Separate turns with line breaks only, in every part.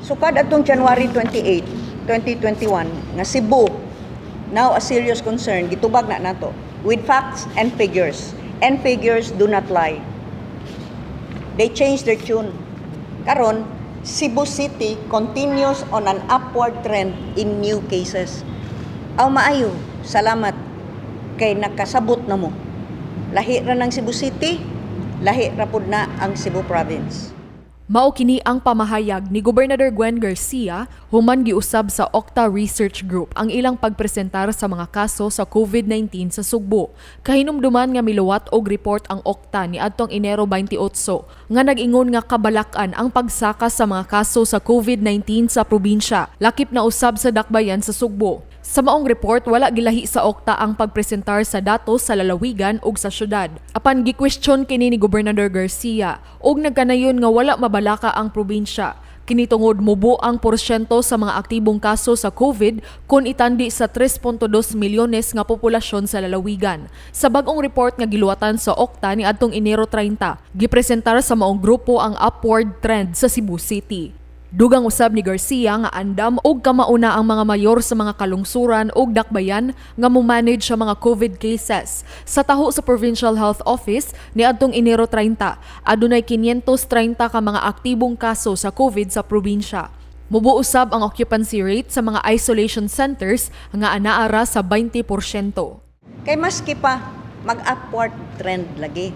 Sukad atong January 28, 2021 nga Cebu now a serious concern gitubag na nato with facts and figures. And figures do not lie. They changed their tune. Karon, Cebu City continues on an upward trend in new cases. Aw maayo, salamat kay nakasabot na mo. Lahi ra ng Cebu City, lahi ra pud na ang Cebu Province.
Mao kini ang pamahayag ni Gobernador Gwendolyn Garcia human giusab sa Octa Research Group ang ilang pagpresentar sa mga kaso sa COVID-19 sa Sugbo. Kahinumduman nga miluwat og report ang Octa ni adtong Enero 28 nga nag-ingon nga kabalak-an ang pagsaka sa mga kaso sa COVID-19 sa probinsya, lakip na usab sa dakbayan sa Sugbo. Sa maong report, wala gilahi sa Octa ang pagpresentar sa datos sa lalawigan ug sa syudad. Apan gi-question kini ni Gobernador Garcia ug nagkanayon nga wala mabalaka ang probinsya. Kini tungod mubo ang porsyento sa mga aktibong kaso sa COVID kung itandi sa 3.2 milyones nga populasyon sa lalawigan. Sa bag-ong report nga giluwatan sa Octa ni adtong Enero 30, gipresentar sa maong grupo ang upward trend sa Cebu City. Dugang usab ni Garcia nga andam og kamauna ang mga mayor sa mga kalungsuran ug dakbayan nga mo-manage sa mga COVID cases. Sa taho sa Provincial Health Office ni adtong Enero 30, aduna'y 530 ka mga aktibong kaso sa COVID sa probinsya. Mubo usab ang occupancy rate sa mga isolation centers nga anaara sa 20%.
Kay maski pa mag-upward trend lagi.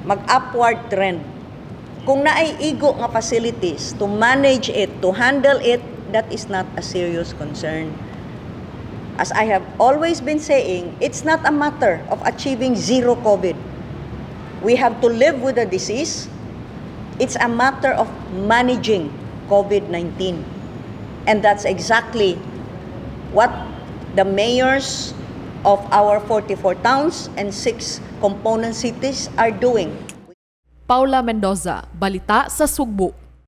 Mag-upward trend. Kung naay igo nga facilities to manage it, to handle it, that is not a serious concern. As I have always been saying, it's not a matter of achieving zero COVID. We have to live with the disease. It's a matter of managing COVID-19. And that's exactly what the mayors of our 44 towns and 6 component cities are doing.
Paula Mendoza, Balita sa Sugbo.